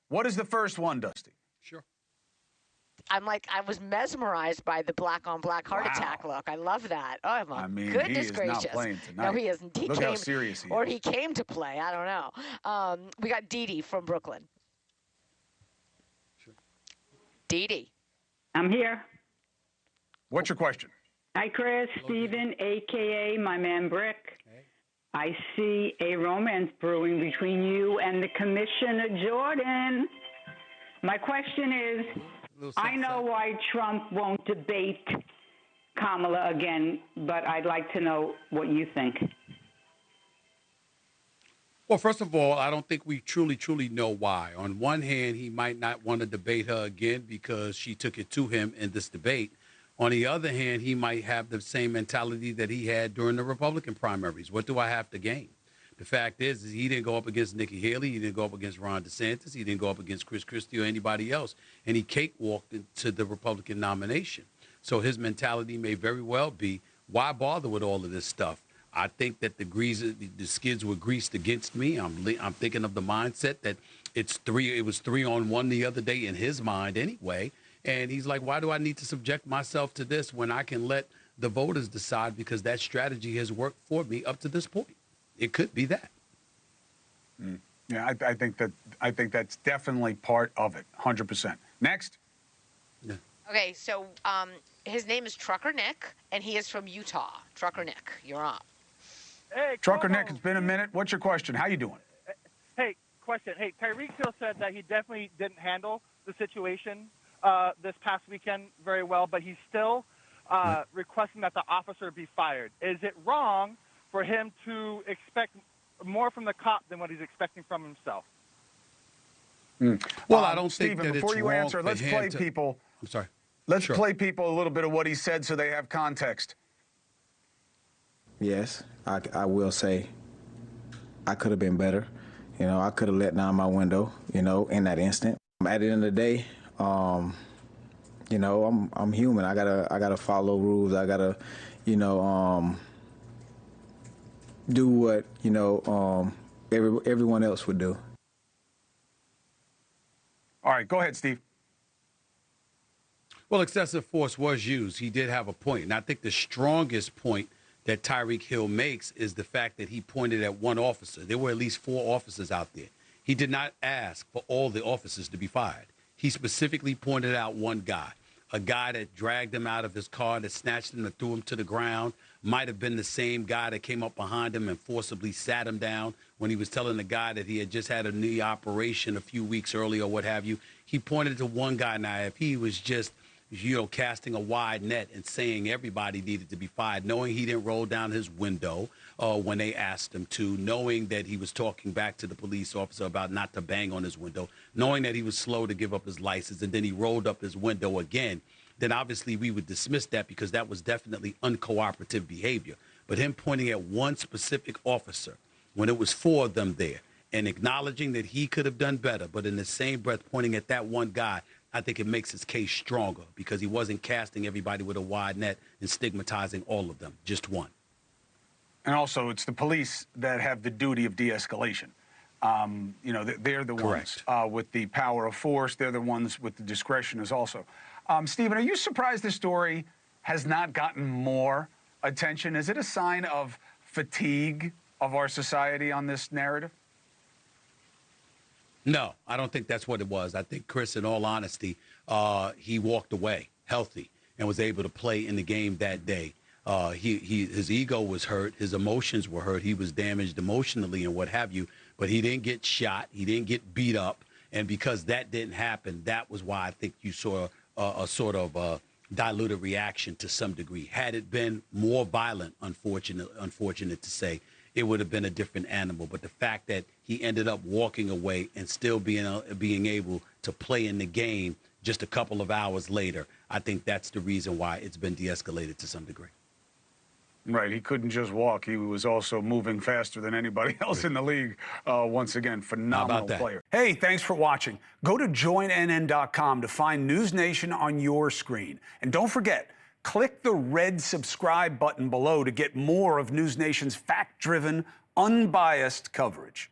What is the first one, Dusty? Sure. I was mesmerized by the black-on-black heart attack look. I love that. Oh, my goodness gracious. Not playing tonight. No, he isn't. Look how serious he is. Or he came to play. I don't know. We got Dee Dee from Brooklyn. Sure. Dee Dee. I'm here. What's your question? Hi, Chris. Stephen, a.k.a. my man Brick. Hey. I see a romance brewing between you and the Commissioner Jordan. My question is, I know why Trump won't debate Kamala again, but I'd like to know what you think. Well, first of all, I don't think we truly know why. On one hand, he might not want to debate her again because she took it to him in this debate. On the other hand, he might have the same mentality that he had during the Republican primaries. What do I have to gain? The fact is he didn't go up against Nikki Haley. He didn't go up against Ron DeSantis. He didn't go up against Chris Christie or anybody else. And he cakewalked into the Republican nomination. So his mentality may very well be, why bother with all of this stuff? I think that the skids were greased against me. I'm thinking of the mindset that it was 3-on-1 the other day in his mind anyway. And he's like, why do I need to subject myself to this when I can let the voters decide, because that strategy has worked for me up to this point? It could be that. Yeah, I think that's definitely part of it, 100%. Next. Yeah. Okay, so his name is Trucker Nick, and he is from Utah. Trucker Nick, you're on. Hey, Trucker Cuomo. Nick, it's been a minute. What's your question? How you doing? Hey, question. Hey, Tyreek Hill said that he definitely didn't handle the situation this past weekend very well, but he's still requesting that the officer be fired. Is it wrong for him to expect more from the cop than what he's expecting from himself? Well, I don't Stephen, think that before it's you wrong answer, for let's him play to- people. I'm sorry. Let's play people a little bit of what he said so they have context. Yes, I will say I could have been better. You know, I could have let down my window, you know, in that instant. At the end of the day, you know, I'm human. I gotta follow rules. I gotta, you know, do what, you know, everyone else would do. All right, go ahead, Steve. Well, excessive force was used. He did have a point. And I think the strongest point that Tyreek Hill makes is the fact that he pointed at one officer. There were at least 4 officers out there. He did not ask for all the officers to be fired. He specifically pointed out one guy, a guy that dragged him out of his car, that snatched him and threw him to the ground. Might have been the same guy that came up behind him and forcibly sat him down when he was telling the guy that he had just had a knee operation a few weeks earlier or what have you. He pointed to one guy. Now, if he was just, you know, casting a wide net and saying everybody needed to be fired, knowing he didn't roll down his window when they asked him to, knowing that he was talking back to the police officer about not to bang on his window, knowing that he was slow to give up his license, and then he rolled up his window again, then obviously we would dismiss that because that was definitely uncooperative behavior. But him pointing at one specific officer when it was 4 of them there and acknowledging that he could have done better, but in the same breath pointing at that one guy, I think it makes his case stronger because he wasn't casting everybody with a wide net and stigmatizing all of them, just one. And also, it's the police that have the duty of de-escalation. You know, they're the ones with the power of force. They're the ones with the discretion as also. Stephen, are you surprised this story has not gotten more attention? Is it a sign of fatigue of our society on this narrative? No, I don't think that's what it was. I think, Chris, in all honesty, he walked away healthy and was able to play in the game that day. His ego was hurt. His emotions were hurt. He was damaged emotionally and what have you. But he didn't get shot. He didn't get beat up. And because that didn't happen, that was why I think you saw a sort of diluted reaction to some degree. Had it been more violent, unfortunate to say, it would have been a different animal. But the fact that he ended up walking away and still being able to play in the game just a couple of hours later, I think that's the reason why it's been de-escalated to some degree. Right, he couldn't just walk. He was also moving faster than anybody else in the league. Once again, phenomenal player. Hey, thanks for watching. Go to joinnn.com to find NewsNation on your screen. And don't forget, click the red subscribe button below to get more of NewsNation's fact-driven, unbiased coverage.